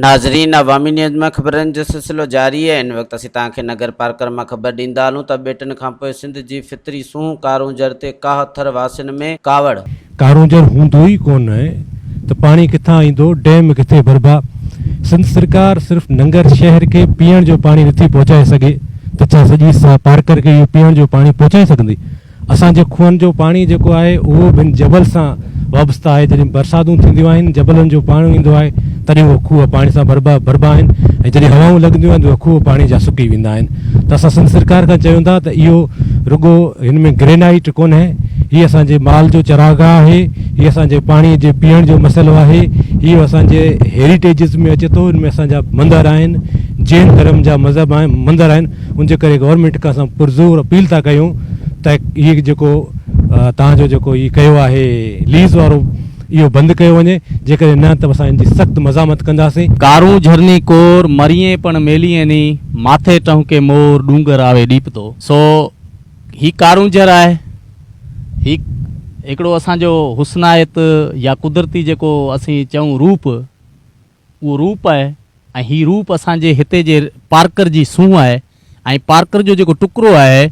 नाज़रीन, अवामी न्यूज़ में ख़बरनि जो सिलसिलो जारी है। इन वक्त असीं तव्हांखे नगर पार्कर में ख़बर ॾींदा हलूं त ॿेटनि खां पोइ सिंध जी फितरी सूंह कारूंजर ते काहथर वासियुनि में कावड़। कारूंजर हूंदो ई कोन आहे त पाणी किथां ईंदो, डैम किथे भरबा। सिंध सरकार सिर्फ़ नंगर शहर के पीअण जो पाणी नथी पहुचाए सघे त छा सॼी पार्कर के इहो पीअण जो पाणी पहुचाए सघंदी? असांजे खूहनि जो पाणी जेको आहे उहो ॿिनि जबल सां वाबस्ता आहे। जॾहिं बरसातूं थींदियूं आहिनि, जबलनि जो पाणी ईंदो आहे, तॾहिं उहे खूह पाणी सां भरबा आहिनि, ऐं जॾहिं हवाऊं लॻंदियूं आहिनि त उहे खूह पाणी जा सुकी वेंदा आहिनि। त असां सिंध सरकार खां चयूं था त इहो रुगो हिन में ग्रेनाइट कोन आहे, हीअ असांजे माल जो चरागाह आहे, हीअ असांजे पाणी जे पीअण जो मसइलो आहे, इहो असांजे हेरिटेजिस में अचे थो। हिन में असांजा मंदर आहिनि, जैन धर्म जा मज़हब आहिनि, मंदर आहिनि। उनजे करे गवर्नमेंट खां असां पुरज़ोर अपील था कयूं त इहे जेको तव्हांजो जेको इहो कयो आहे लीज़ वारो, इहो बंदि कयो वञे। जेकॾहिं न त असां इनजी सख़्तु मज़ामत कंदासीं। कारूं झरनी कोर मरिए पण मेलिए नी, माथे टहके मोर डूंगर आवे डीप तो। सो ही कारूंजर आहे, ही हिकिड़ो असांजो हुस्नायत या कुदरती जेको असीं चऊं रूप, उहो रूप आहे। ऐं ही रूप असांजे हिते जे पार्कर जी सूंह आहे, ऐं पार्कर जो जेको टुकड़ो आहे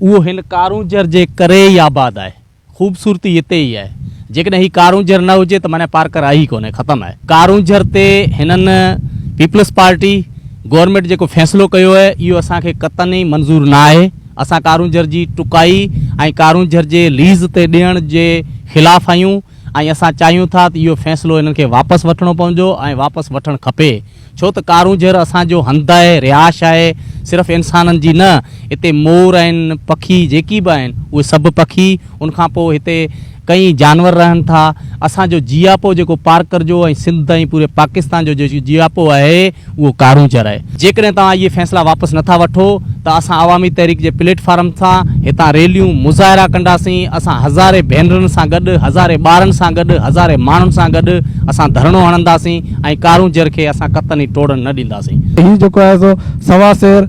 उहो हिन कारूंजर जे करे ई आबाद आहे। ख़ूबसूरती हिते ई आहे। जेकॾहिं ही कारूंजर न हुजे त माना पार्कर आई कोन्हे, ख़तमु आहे। कारूंजर ते हिननि पीपल्स पार्टी गवर्नमेंट जेको फ़ैसिलो कयो आहे इहो असांखे क़तई मंज़ूर न आहे। असां कारूंजर जी टुकाई ऐं कारूंजर जे लीज़ ते ॾियण जे ख़िलाफ़ आहियूं, ऐं असां चाहियूं था त इहो फ़ैसिलो हिननि खे वापसि वठिणो पवंदो ऐं वापसि वठणु खपे। छो त कारूंजर असांजो हंधु आहे, रिहाश आहे, सिर्फ़ु इंसाननि जी न। हिते मोर आहिनि, पखी जेकी बि आहिनि उहे सभु पखी, उनखां पोइ हिते कई जानवर रहनि था। असांजो जियापो जेको पार्कर जो ऐं सिंध ऐं पूरे पाकिस्तान जो जेको जियापो आहे उहो कारूंजर आहे। जेकॾहिं तव्हां इहे फ़ैसिला वापसि नथा वठो त असां अवामी तहरीक जे प्लेटफॉर्म सां हितां रैलियूं मुज़ाहिरा कंदासीं। असां हज़ारे भेनरुनि सां गॾु, हज़ारे ॿारनि सां गॾु, हज़ारे माण्हुनि सां गॾु असां धरणो हणंदासीं ऐं कारूंजर खे असां क़तई टोड़ण न ॾींदासीं। हीउ जेको आहे सो सवा शेर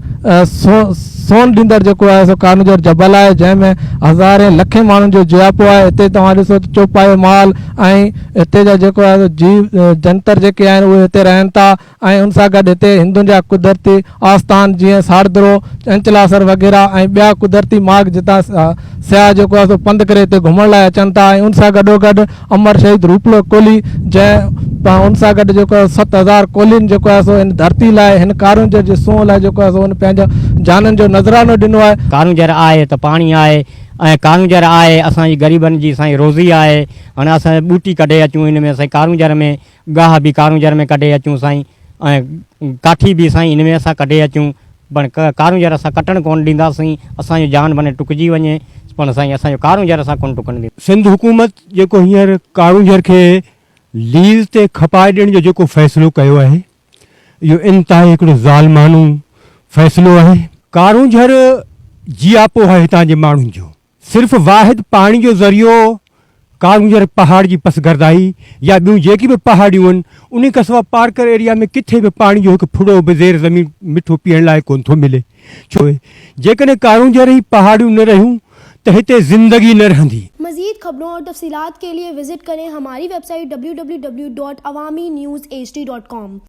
सोन ॾींदड़ जेको आहे सो कारूंजर जबल आहे, जंहिंमें हज़ारे लखे माण्हुनि जो जियापो आहे। हिते तव्हां ॾिसो त चौपायो माल ऐं हिते जा जेको आहे जीव जंतर जेके आहिनि उहे हिते रहनि था, ऐं उन सां गॾु हिते हिंदुनि जा कुदरती आस्थान जीअं साड़दरो, चंचलासर वग़ैरह ऐं ॿिया कुदरती मार्ग जितां सियाह जेको आहे सो पंधु करे हिते घुमण लाइ अचनि था। ऐं उन सां गॾोगॾु अमर शहीद रूपलो कोली, जंहिं उन सां गॾु जेको आहे 7000 कोलियुनि जेको आहे सो इन धरती लाइ, हिन कारूंजर जी सूंह लाइ जेको आहे सो हुन पंहिंजा जाननि जो नज़रानो ॾिनो आहे। कारूंजर आहे त पाणी आहे, ऐं कारूंजर आहे असांजी ग़रीबनि जी असांजी रोज़ी आहे। हाणे असां ॿूटी कढे अचूं, हिन में असां कारूंजर में गाह बि कारूंजर में कढे अचूं साईं, ऐं काठी बि साईं हिन में असां कढे अचूं। पर कारूंजर असां कटणु कोन ॾींदासीं, असांजो जान भले टुकिजी वञे, पर साईं असांजो कारूंजर असां कोन टुकण ॾींदासीं। सिंध हुकूमत जेको हींअर कारूंजर खे लीज़ ते खपाए ॾियण जो जेको फ़ैसिलो कयो आहे, इहो इंतिहाई हिकिड़ो ज़ालिमानो फ़ैसिलो आहे। कारूंजर जियापो आहे हितां जे माण्हुनि जो। सिर्फ़ु वाहिद पाणी जो ज़रियो कारूंजर पहाड़ जी पसगरदाई या ॿियूं जेकी बि पहाड़ियूं आहिनि, उन खां सवाइ पार्कर एरिया में किथे बि पाणी जो हिकु फुड़ो बि ज़ेर ज़मीन मिठो पीअण लाइ कोन थो मिले। छो जेकॾहिं कारूंजर ई पहाड़ियूं न रहियूं तो हिते ज़िंदगी न रहंदी। मज़ीद खबरों और तफसीलात के लिए विजिट करें हमारी वेबसाइट www.awamiNewsHD.com।